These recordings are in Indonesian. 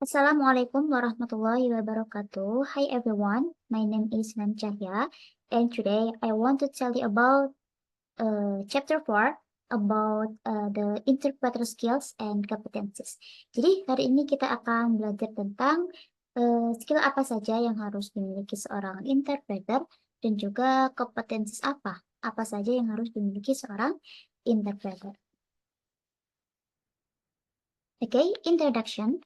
Assalamualaikum warahmatullahi wabarakatuh. Hi everyone, my name is Nan Cahya, and today I want to tell you about chapter 4 about the interpreter skills and competencies. Jadi hari ini kita akan belajar tentang skill apa saja yang harus dimiliki seorang interpreter dan juga kompetensi apa saja yang harus dimiliki seorang interpreter. Okay, introduction.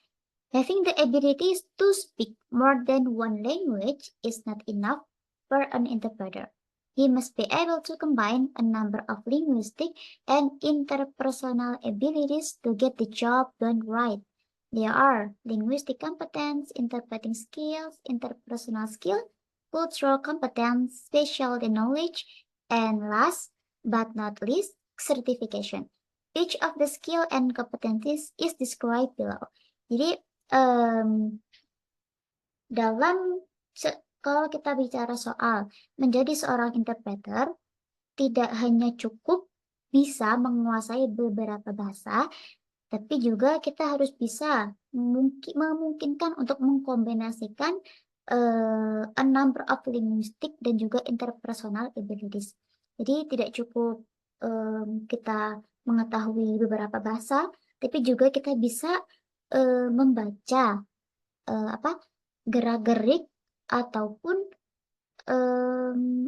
Having the ability to speak more than one language is not enough for an interpreter. He must be able to combine a number of linguistic and interpersonal abilities to get the job done right. There are linguistic competence, interpreting skills, interpersonal skill, cultural competence, specialty knowledge, and last but not least, certification. Each of the skill and competencies is described below. Jadi, kalau kita bicara soal menjadi seorang interpreter, tidak hanya cukup bisa menguasai beberapa bahasa, tapi juga kita harus bisa memungkinkan untuk mengkombinasikan a number of linguistic dan juga interpersonal abilities. Jadi tidak cukup kita mengetahui beberapa bahasa, tapi juga kita bisa membaca gerak-gerik ataupun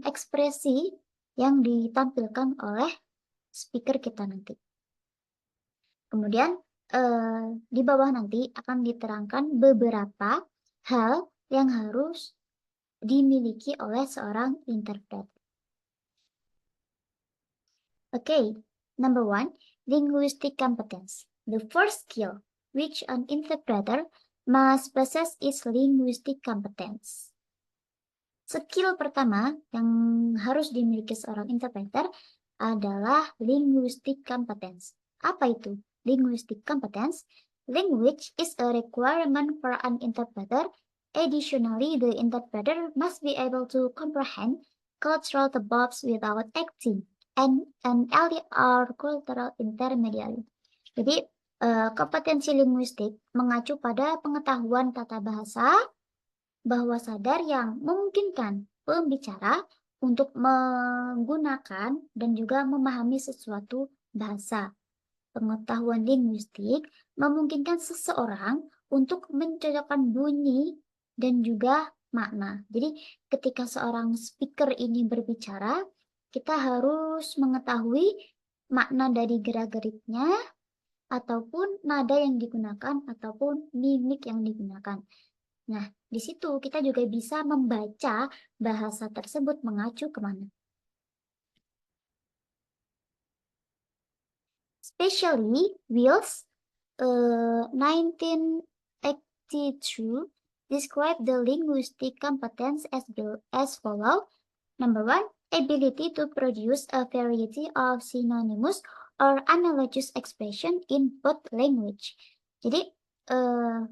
ekspresi yang ditampilkan oleh speaker kita nanti. Kemudian di bawah nanti akan diterangkan beberapa hal yang harus dimiliki oleh seorang interpreter. Okay, number 1, linguistic competence. The first skill which an interpreter must possess is linguistic competence. Skill pertama yang harus dimiliki seorang interpreter adalah linguistic competence. Apa itu linguistic competence? Language is a requirement for an interpreter. Additionally, the interpreter must be able to comprehend cultural tabobs without acting and an alien or cultural intermediary. Jadi, kompetensi linguistik mengacu pada pengetahuan tata bahasa, bahwa sadar yang memungkinkan pembicara untuk menggunakan dan juga memahami sesuatu bahasa. Pengetahuan linguistik memungkinkan seseorang untuk mencocokkan bunyi dan juga makna. Jadi ketika seorang speaker ini berbicara, kita harus mengetahui makna dari gerak-geriknya, ataupun nada yang digunakan, ataupun mimik yang digunakan. Nah, di situ kita juga bisa membaca bahasa tersebut mengacu kemana. Especially Wills 1982 describe the linguistic competence as follow. Number 1, ability to produce a variety of synonymous or analogous expression in both language. Jadi,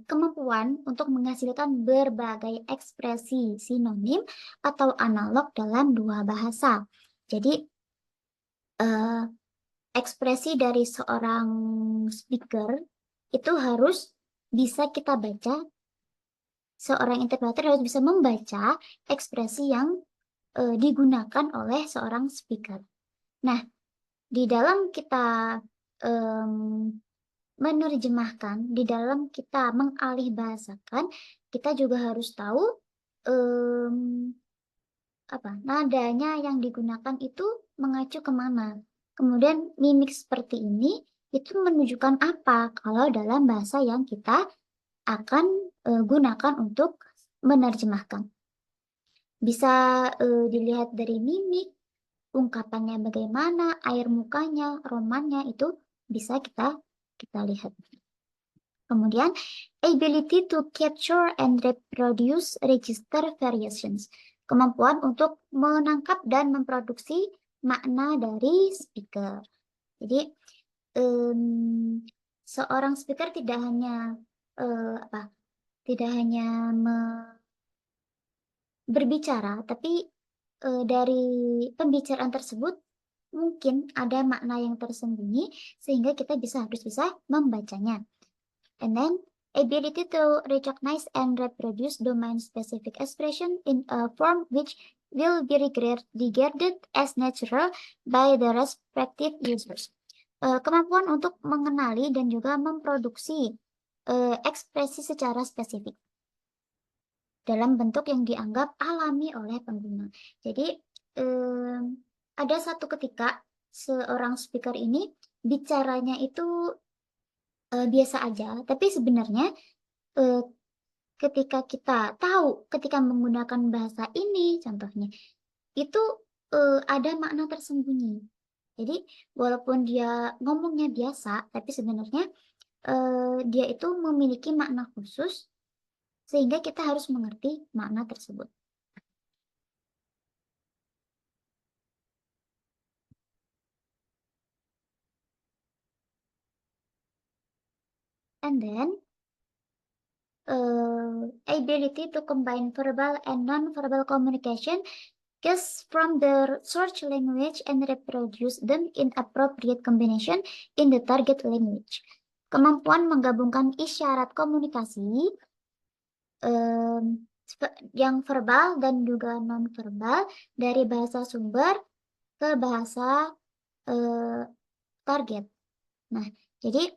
kemampuan untuk menghasilkan berbagai ekspresi sinonim atau analog dalam dua bahasa. Jadi, ekspresi dari seorang speaker itu harus bisa kita baca. Seorang interpreter harus bisa membaca ekspresi yang digunakan oleh seorang speaker. Nah, di dalam kita menerjemahkan, di dalam kita mengalih bahasakan, kita juga harus tahu nadanya yang digunakan itu mengacu kemana. Kemudian mimik seperti ini itu menunjukkan apa kalau dalam bahasa yang kita akan gunakan untuk menerjemahkan. Bisa dilihat dari mimik, ungkapannya bagaimana, air mukanya, romannya itu bisa kita lihat. Kemudian, ability to capture and reproduce register variations. Kemampuan untuk menangkap dan memproduksi makna dari speaker. Jadi, seorang speaker tidak hanya berbicara, tapi dari pembicaraan tersebut mungkin ada makna yang tersembunyi sehingga kita harus bisa membacanya. And then ability to recognize and reproduce domain-specific expression in a form which will be regarded as natural by the respective users. Kemampuan untuk mengenali dan juga memproduksi ekspresi secara spesifik dalam bentuk yang dianggap alami oleh pengguna. Jadi, ada satu ketika seorang speaker ini bicaranya itu biasa aja, tapi sebenarnya ketika kita tahu, ketika menggunakan bahasa ini contohnya, itu ada makna tersembunyi. Jadi walaupun dia ngomongnya biasa, tapi sebenarnya dia itu memiliki makna khusus, sehingga kita harus mengerti makna tersebut. And then, ability to combine verbal and non-verbal communication gets from the search language and reproduce them in appropriate combination in the target language. Kemampuan menggabungkan isyarat komunikasi yang verbal dan juga non-verbal dari bahasa sumber ke bahasa target. Nah, jadi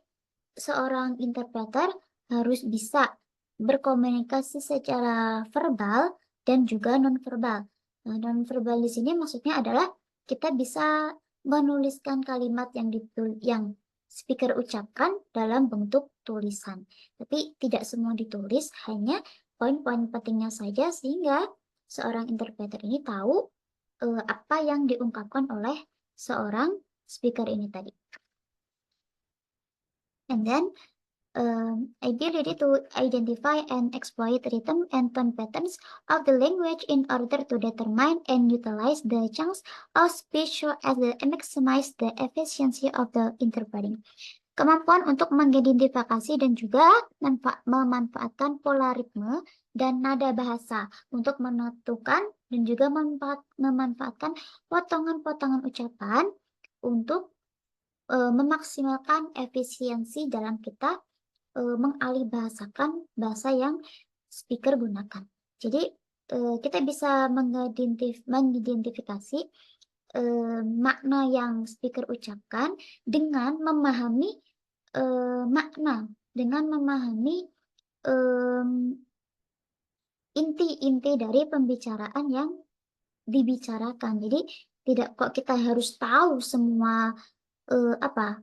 seorang interpreter harus bisa berkomunikasi secara verbal dan juga non-verbal. Nah, non-verbal di sini maksudnya adalah kita bisa menuliskan kalimat yang speaker ucapkan dalam bentuk tulisan. Tapi tidak semua ditulis, hanya poin-poin pentingnya saja sehingga seorang interpreter ini tahu apa yang diungkapkan oleh seorang speaker ini tadi. And then, ability to identify and exploit rhythm and tone patterns of the language in order to determine and utilize the chunks of speech so as to maximize the efficiency of the interpreting. Kemampuan untuk mengidentifikasi dan juga memanfaatkan pola ritme dan nada bahasa untuk menentukan dan juga memanfaatkan potongan-potongan ucapan untuk memaksimalkan efisiensi dalam kita mengalihbahasakan bahasa yang speaker gunakan. Jadi kita bisa mengidentifikasi makna yang speaker ucapkan dengan memahami makna, dengan memahami inti-inti dari pembicaraan yang dibicarakan. Jadi tidak kok kita harus tahu semua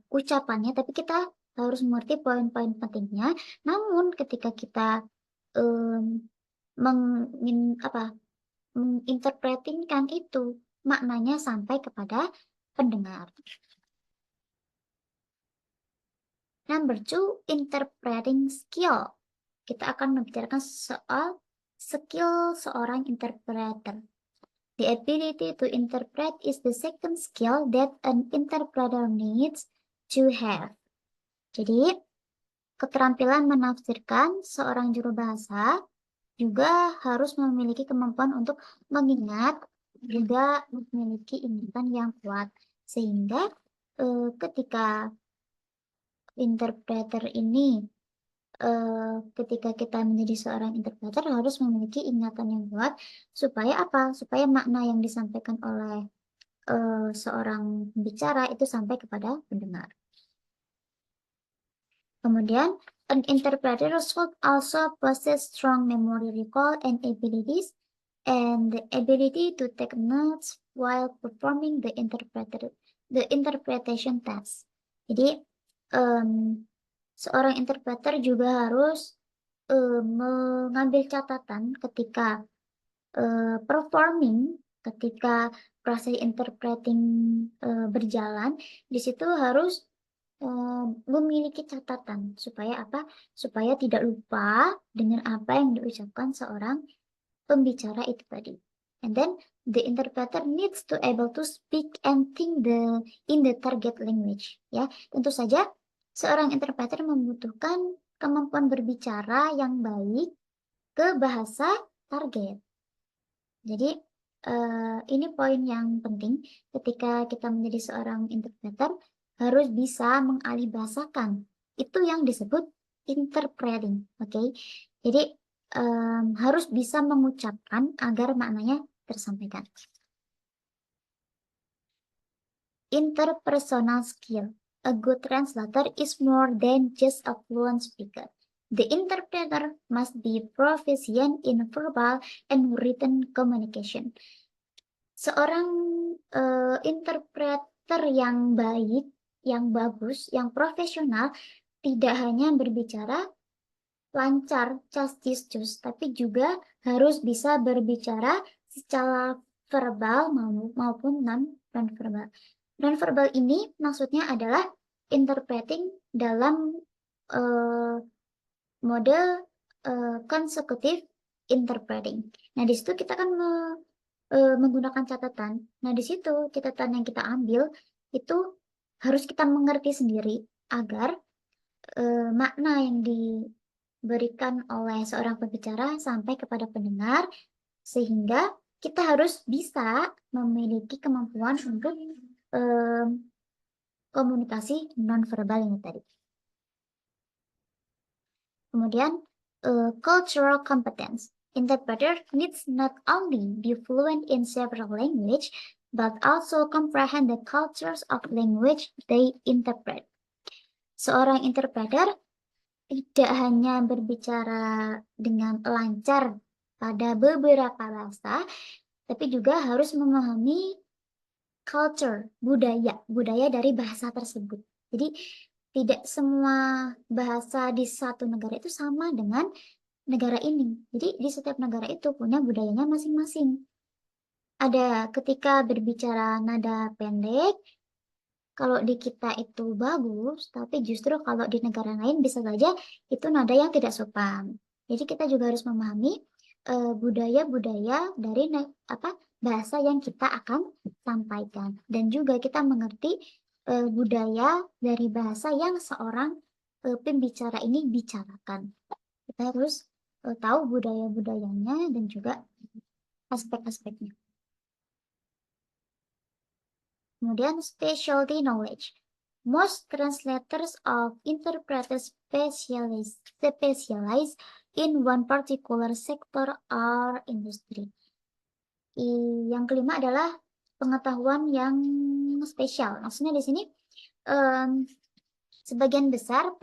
ucapannya, tapi kita harus mengerti poin-poin pentingnya. Namun ketika kita menginterpretingkan itu, maknanya sampai kepada pendengar. Number 2, interpreting skill. Kita akan membicarakan soal skill seorang interpreter. The ability to interpret is the second skill that an interpreter needs to have. Jadi, keterampilan menafsirkan seorang juru bahasa juga harus memiliki kemampuan untuk mengingat, juga memiliki ingatan yang kuat. Sehingga ketika interpreter ini, ketika kita menjadi seorang interpreter harus memiliki ingatan yang kuat, supaya apa? Supaya makna yang disampaikan oleh seorang pembicara itu sampai kepada pendengar. Kemudian, an interpreter should also possess strong memory recall and abilities, and the ability to take notes while performing the interpretation task. Jadi, seorang interpreter juga harus mengambil catatan ketika performing, ketika proses interpreting berjalan. Di situ harus memiliki catatan supaya apa? Supaya tidak lupa dengan apa yang diucapkan seorang pembicara itu tadi. And then the interpreter needs to able to speak and think in the target language. Ya, tentu saja seorang interpreter membutuhkan kemampuan berbicara yang baik ke bahasa target. Jadi ini poin yang penting ketika kita menjadi seorang interpreter, harus bisa mengalihbahasakan. Itu yang disebut interpreting. Oke. Jadi harus bisa mengucapkan agar maknanya tersampaikan. Interpersonal skill. A good translator is more than just a fluent speaker. The interpreter must be proficient in verbal and written communication. Seorang interpreter yang baik, yang bagus, yang profesional, tidak hanya berbicara lancar, cas-cis-cus, tapi juga harus bisa berbicara secara verbal maupun non-verbal. Non-verbal ini maksudnya adalah interpreting dalam mode consecutive interpreting. Nah, di situ kita akan menggunakan catatan. Nah, di situ catatan yang kita ambil itu harus kita mengerti sendiri agar makna yang diberikan oleh seorang pembicara sampai kepada pendengar, sehingga kita harus bisa memiliki kemampuan untuk komunikasi nonverbal ini tadi. Kemudian cultural competence. Interpreter needs not only be fluent in several languages, but also comprehend the cultures of language they interpret. Seorang interpreter tidak hanya berbicara dengan lancar pada beberapa bahasa, tapi juga harus memahami culture, budaya dari bahasa tersebut. Jadi tidak semua bahasa di satu negara itu sama dengan negara ini. Jadi di setiap negara itu punya budayanya masing-masing. Ada ketika berbicara nada pendek, kalau di kita itu bagus, tapi justru kalau di negara lain bisa saja itu nada yang tidak sopan. Jadi kita juga harus memahami budaya-budaya dari bahasa yang kita akan sampaikan. Dan juga kita mengerti budaya dari bahasa yang seorang pembicara ini bicarakan. Kita harus tahu budaya-budayanya dan juga aspek-aspeknya. Kemudian specialty knowledge. Most translators of interpreters specialize in one particular sector or industry. Yang kelima adalah pengetahuan yang spesial. Maksudnya di sini sebagian besar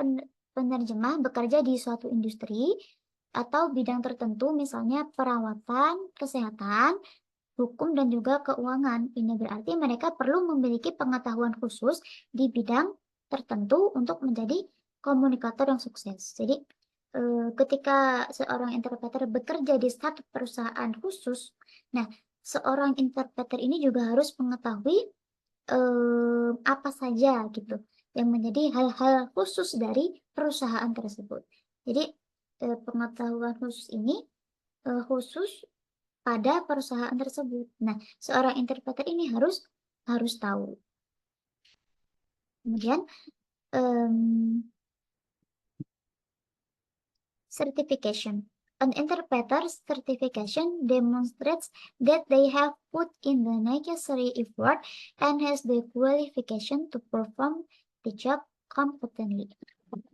penerjemah bekerja di suatu industri atau bidang tertentu, misalnya perawatan, kesehatan, hukum, dan juga keuangan. Ini berarti mereka perlu memiliki pengetahuan khusus di bidang tertentu untuk menjadi komunikator yang sukses. Jadi ketika seorang interpreter bekerja di satu perusahaan khusus, nah seorang interpreter ini juga harus mengetahui apa saja gitu yang menjadi hal-hal khusus dari perusahaan tersebut. Jadi pengetahuan khusus ini khusus pada perusahaan tersebut. Nah, seorang interpreter ini harus tahu. Kemudian certification. An interpreter's certification demonstrates that they have put in the necessary effort and has the qualification to perform the job competently.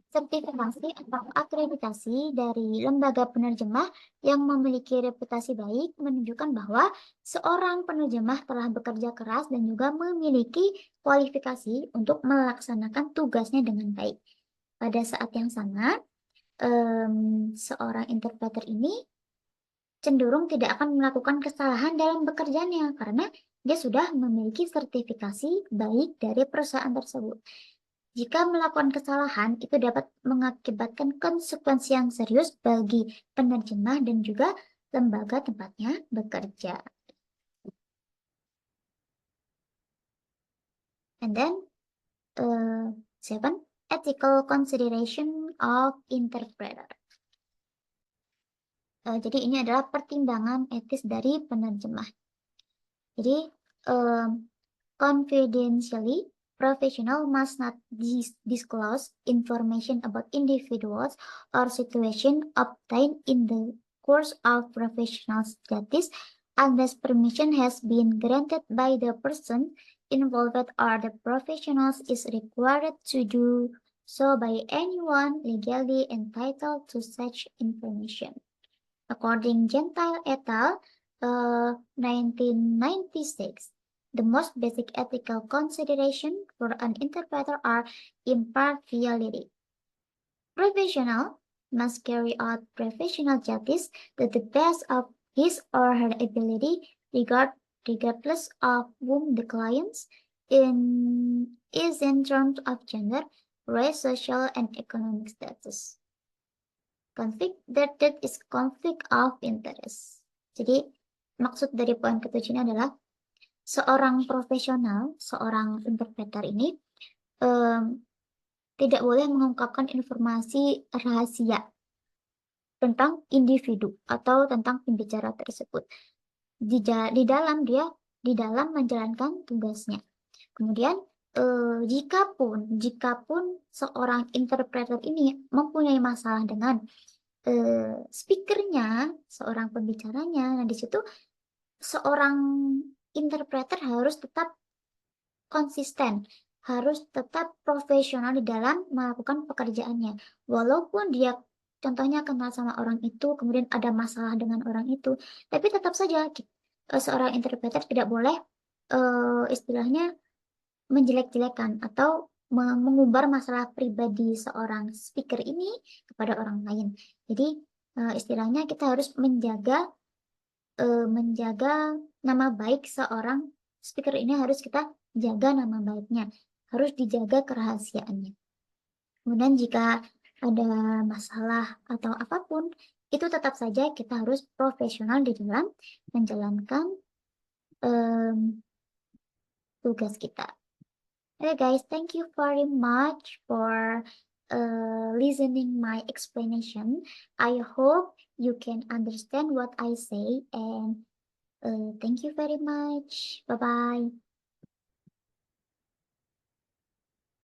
Sertifikasi atau akreditasi dari lembaga penerjemah yang memiliki reputasi baik menunjukkan bahwa seorang penerjemah telah bekerja keras dan juga memiliki kualifikasi untuk melaksanakan tugasnya dengan baik. Pada saat yang sama, seorang interpreter ini cenderung tidak akan melakukan kesalahan dalam bekerjanya karena dia sudah memiliki sertifikasi baik dari perusahaan tersebut. Jika melakukan kesalahan, itu dapat mengakibatkan konsekuensi yang serius bagi penerjemah dan juga lembaga tempatnya bekerja. And then, 7, ethical consideration of interpreter. Jadi ini adalah pertimbangan etis dari penerjemah. Jadi, confidentially, professional must not disclose information about individuals or situation obtained in the course of professional studies unless permission has been granted by the person involved or the professionals is required to do so by anyone legally entitled to such information. According Gentile et al., 1996, the most basic ethical consideration for an interpreter are impartiality. Professional must carry out professional duties to the best of his or her ability, regardless of whom the client is in terms of gender, race, social, and economic status. That is conflict of interest. Jadi, maksud dari poin ketujuh ini adalah seorang profesional, seorang interpreter ini tidak boleh mengungkapkan informasi rahasia tentang individu atau tentang pembicara tersebut di dalam menjalankan tugasnya. Kemudian jikapun seorang interpreter ini mempunyai masalah dengan speakernya, seorang pembicaranya, nah di situ seorang interpreter harus tetap konsisten, harus tetap profesional di dalam melakukan pekerjaannya. Walaupun dia contohnya kenal sama orang itu, kemudian ada masalah dengan orang itu, tapi tetap saja seorang interpreter tidak boleh istilahnya menjelek-jelekan atau mengumbar masalah pribadi seorang speaker ini kepada orang lain. Jadi istilahnya kita harus menjaga nama baik seorang speaker ini, harus kita jaga nama baiknya, harus dijaga kerahasiaannya. Kemudian jika ada masalah atau apapun, itu tetap saja kita harus profesional di dalam menjalankan tugas kita. Okay guys, thank you very much for listening my explanation. I hope you can understand what I say, and thank you very much. Bye-bye.